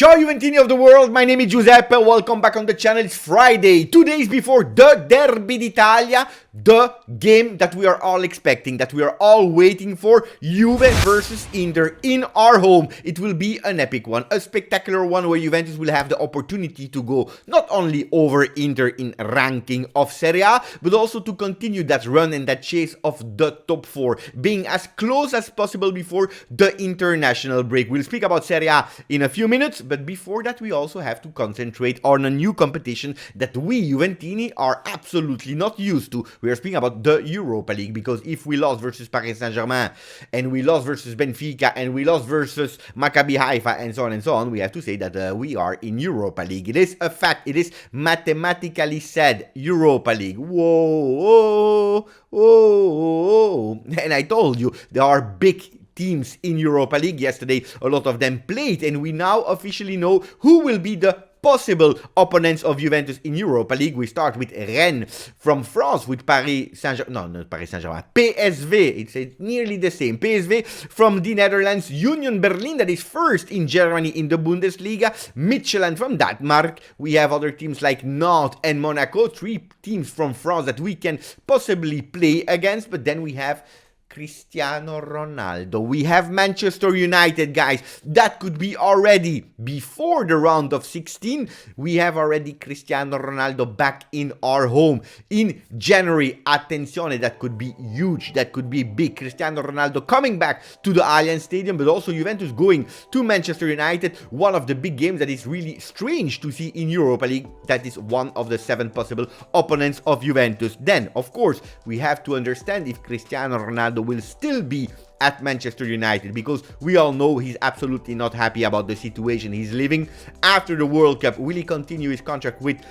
Ciao Juventini of the world, my name is Giuseppe, welcome back on the channel. It's Friday, 2 days before the Derby d'Italia, the game that we are all expecting, that we are all waiting for, Juve versus Inter in our home. It will be an epic one, a spectacular one where Juventus will have the opportunity to go not only over Inter in ranking of Serie A, but also to continue that run and that chase of the top 4, being as close as possible before the international break. We'll speak about Serie A in a few minutes, but before that we also have to concentrate on a new competition that we Juventini are absolutely not used to. We are speaking about the Europa League, because if we lost versus Paris Saint-Germain and we lost versus Benfica and we lost versus Maccabi Haifa and so on, we have to say that we are in Europa League. It is a fact, it is mathematically said, Europa League. Whoa, and I told you there are big teams in Europa League. Yesterday a lot of them played, and we now officially know who will be the possible opponents of Juventus in Europa League. We start with Rennes from France, with Paris Saint-Germain, no, not Paris Saint-Germain, PSV, it's nearly the same, PSV from the Netherlands, Union Berlin, that is first in Germany in the Bundesliga, Michelin from Denmark. We have other teams like Nantes and Monaco, 3 teams from France that we can possibly play against, but then we have Cristiano Ronaldo. We have Manchester United, guys. That could be already before the round of 16. We have already Cristiano Ronaldo back in our home in January. Attenzione, that could be huge. That could be big. Cristiano Ronaldo coming back to the Allianz Stadium, but also Juventus going to Manchester United. One of the big games that is really strange to see in Europa League. That is one of the 7 possible opponents of Juventus. Then, of course, we have to understand if Cristiano Ronaldo will still be at Manchester United, because we all know he's absolutely not happy about the situation he's living after the World Cup. Will he continue his contract with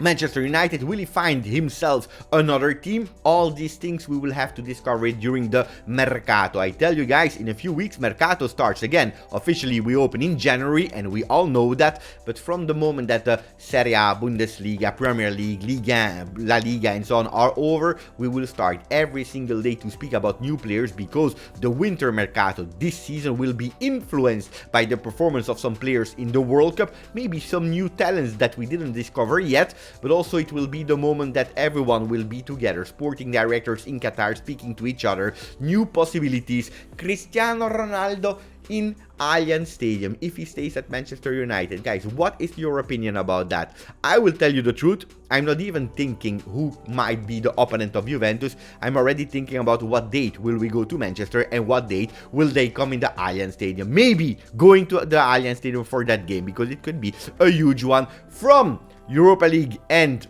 Manchester United? Will he find himself another team? All these things we will have to discover during the Mercato. I tell you guys, in a few weeks Mercato starts again. Officially we open in January, and we all know that, but from the moment that the Serie A, Bundesliga, Premier League, Liga 1, La Liga and so on are over, we will start every single day to speak about new players, because the winter Mercato this season will be influenced by the performance of some players in the World Cup, maybe some new talents that we didn't discover yet. But also it will be the moment that everyone will be together, sporting directors in Qatar speaking to each other, new possibilities. Cristiano Ronaldo in Allianz Stadium, if he stays at Manchester United. Guys, what is your opinion about that? I will tell you the truth, I'm not even thinking who might be the opponent of Juventus. I'm already thinking about what date will we go to Manchester and what date will they come in the Allianz Stadium. Maybe going to the Allianz Stadium for that game, because it could be a huge one. From Europa League and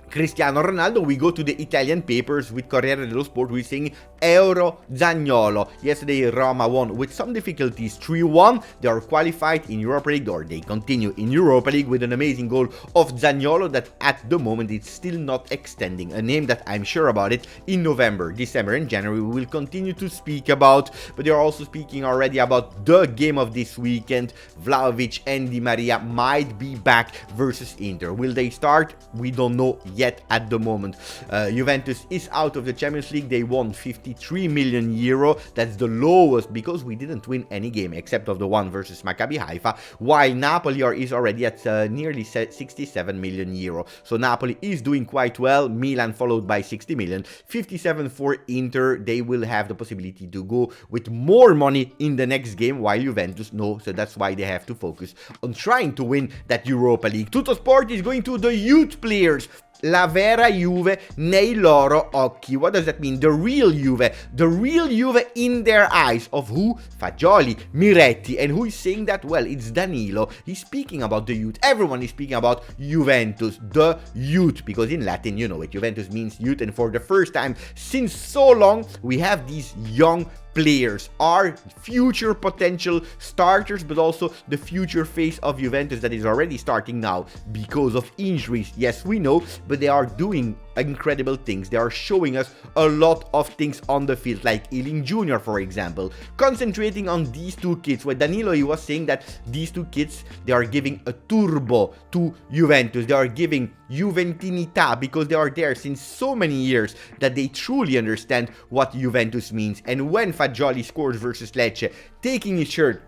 Cristiano Ronaldo, we go to the Italian papers with Corriere dello Sport, who is saying Euro Zaniolo. Yesterday Roma won with some difficulties 3-1. They are qualified in Europa League, or they continue in Europa League, with an amazing goal of Zaniolo that at the moment it's still not extending. A name that I'm sure about it in November, December and January we will continue to speak about. But they are also speaking already about the game of this weekend. Vlahovic and Di Maria might be back versus Inter. Will they start? We don't know yet at the moment. Juventus is out of the Champions League. They won 53 million euro. That's the lowest, because we didn't win any game except of the one versus Maccabi Haifa, while Napoli is already at nearly 67 million euro. So Napoli is doing quite well. Milan followed by 60 million. 57 for Inter. They will have the possibility to go with more money in the next game, while Juventus no. So that's why they have to focus on trying to win that Europa League. Tutto Sport is going to the youth players. La vera Juve nei loro occhi. What does that mean? The real Juve. The real Juve in their eyes. Of who? Fagioli, Miretti. And who is saying that? Well, it's Danilo. He's speaking about the youth. Everyone is speaking about Juventus, the youth. Because in Latin, you know it, Juventus means youth. And for the first time since so long, we have these young players, are future potential starters, but also the future face of Juventus that is already starting now because of injuries. Yes, we know, but they are doing incredible things. They are showing us a lot of things on the field, like Ealing Jr., for example. Concentrating on these 2 kids, where Danilo, he was saying that these 2 kids, they are giving a turbo to Juventus. They are giving Juventinità, because they are there since so many years that they truly understand what Juventus means. And when Fagioli scores versus Lecce, taking his shirt,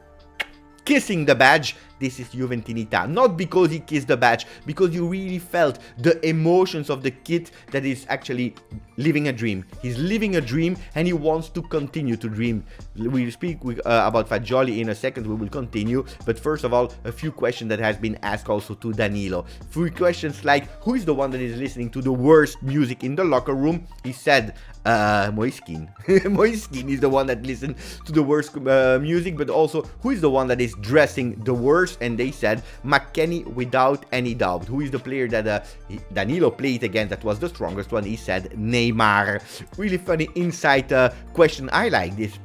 kissing the badge, this is Juventinità. Not because he kissed the badge, because you really felt the emotions of the kid that is actually living a dream. He's living a dream and he wants to continue to dream. We'll speak about Fagioli in a second, we will continue. But first of all, a few questions that has been asked also to Danilo. Few questions like, who is the one that is listening to the worst music in the locker room? He said, Moiskin. Moiskin is the one that listens to the worst music, but also who is the one that is dressing the worst? And they said McKennie without any doubt. Who is the player that Danilo played against that was the strongest one? He said Neymar. Really funny inside question. I like this.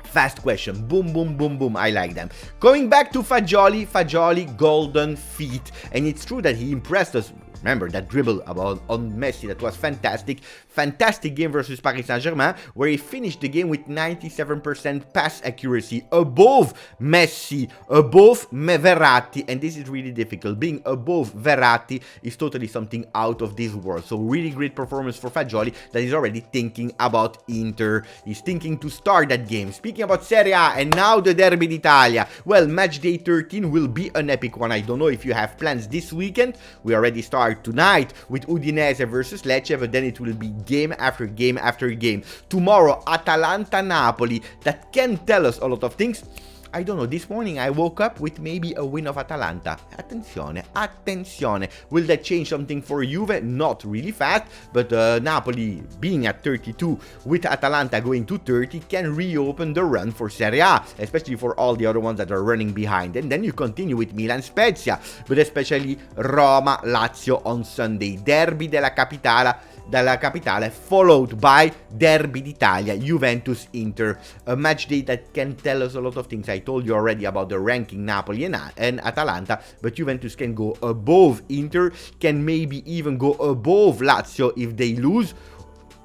Fast question. Boom, boom, boom, boom. I like them. Going back to Fagioli, golden feet. And it's true that he impressed us. Remember that dribble on Messi, that was fantastic. Fantastic game versus Paris Saint-Germain, where he finished the game with 97% pass accuracy, above Messi, above Verratti, and this is really difficult. Being above Verratti is totally something out of this world. So really great performance for Fagioli, that is already thinking about Inter. He's thinking to start that game. Speaking about Serie A, and now the Derby d'Italia. Well, match day 13 will be an epic one. I don't know if you have plans this weekend. We already start tonight with Udinese versus Lecce, but then it will be game after game after game. Tomorrow, Atalanta-Napoli, that can tell us a lot of things. I don't know, this morning I woke up with maybe a win of Atalanta. Attenzione, attenzione. Will that change something for Juve? Not really fast, but Napoli being at 32 with Atalanta going to 30 can reopen the run for Serie A, especially for all the other ones that are running behind. And then you continue with Milan Spezia, but especially Roma Lazio on Sunday. Derby della Capitale, followed by Derby d'Italia, Juventus Inter. A match day that can tell us a lot of things. I told you already about the ranking Napoli and Atalanta, but Juventus can go above Inter, can maybe even go above Lazio if they lose.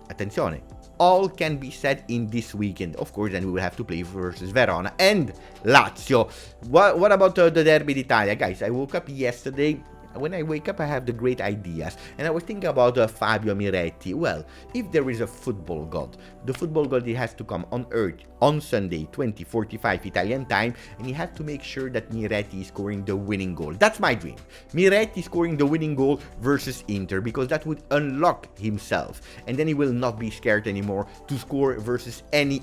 Attenzione. All can be said in this weekend. Of course, then we will have to play versus Verona and Lazio. What about the Derby d'Italia? Guys, I woke up yesterday. When I wake up, I have the great ideas. And I was thinking about Fabio Miretti. Well, if there is a football god, the football god, he has to come on earth on Sunday, 20:45 Italian time, and he has to make sure that Miretti is scoring the winning goal. That's my dream. Miretti scoring the winning goal versus Inter, because that would unlock himself. And then he will not be scared anymore to score versus any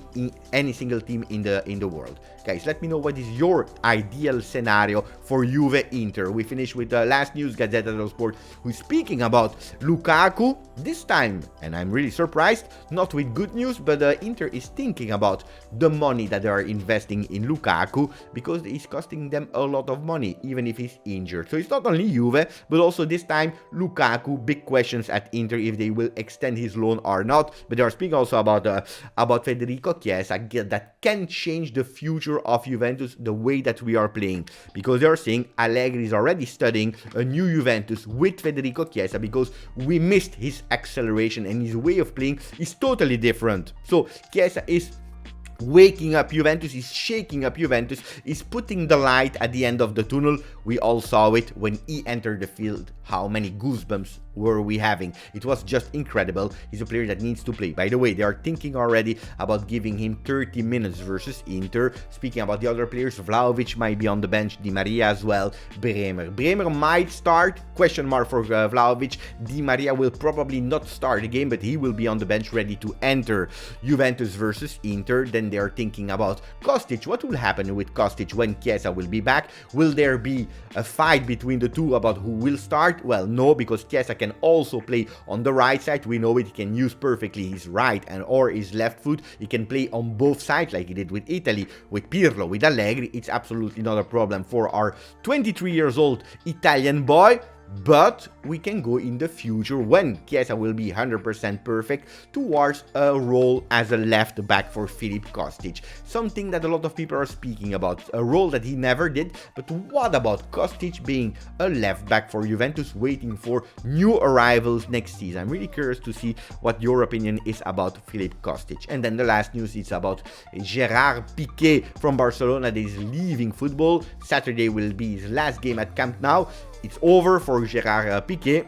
single team in the world. Guys, let me know what is your ideal scenario for Juve Inter. We finish with the last news, Gazzetta dello Sport, who's speaking about Lukaku this time, and I'm really surprised, not with good news, but Inter is thinking about the money that they are investing in Lukaku, because he's costing them a lot of money, even if he's injured. So it's not only Juve, but also this time Lukaku. Big questions at Inter if they will extend his loan or not. But they are speaking also about Federico Chiesa, that can change the future of Juventus, the way that we are playing, because they are saying Allegri is already studying a new Juventus with Federico Chiesa, because we missed his acceleration and his way of playing is totally different. So Chiesa is waking up Juventus, is shaking up Juventus, is putting the light at the end of the tunnel. We all saw it when he entered the field. How many goosebumps were we having? It was just incredible. He's a player that needs to play. By the way, they are thinking already about giving him 30 minutes versus Inter. Speaking about the other players, Vlahovic might be on the bench, Di Maria as well, Bremer might start, question mark for Vlahovic. Di Maria will probably not start the game, but he will be on the bench ready to enter Juventus versus Inter. Then they are thinking about Kostic. What will happen with Kostic when Chiesa will be back? Will there be a fight between the two about who will start? Well, no, because Chiesa can also play on the right side. We know it. He can use perfectly his right and or his left foot. He can play on both sides like he did with Italy, with Pirlo, with Allegri. It's absolutely not a problem for our 23 years old Italian boy. But we can go in the future, when Chiesa will be 100% perfect, towards a role as a left back for Filip Kostic. Something that a lot of people are speaking about. A role that he never did. But what about Kostic being a left back for Juventus, waiting for new arrivals next season? I'm really curious to see what your opinion is about Filip Kostic. And then the last news is about Gerard Piqué from Barcelona that is leaving football. Saturday will be his last game at Camp Nou. It's over for Gerard Piqué.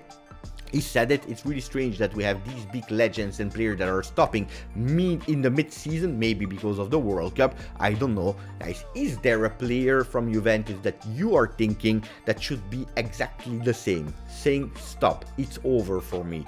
He said it. It's really strange that we have these big legends and players that are stopping in the mid-season, maybe because of the World Cup. I don't know. Guys, is there a player from Juventus that you are thinking that should be exactly the same? Saying, stop, it's over for me.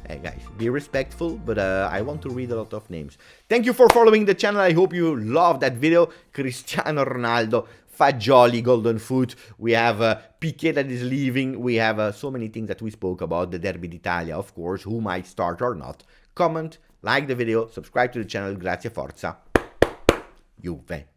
Hey guys, be respectful, but I want to read a lot of names. Thank you for following the channel. I hope you loved that video. Cristiano Ronaldo, Fagioli, Golden Foot. We have Piqué that is leaving. We have so many things that we spoke about. The Derby d'Italia, of course, who might start or not. Comment, like the video, subscribe to the channel. Grazie, forza, Juve.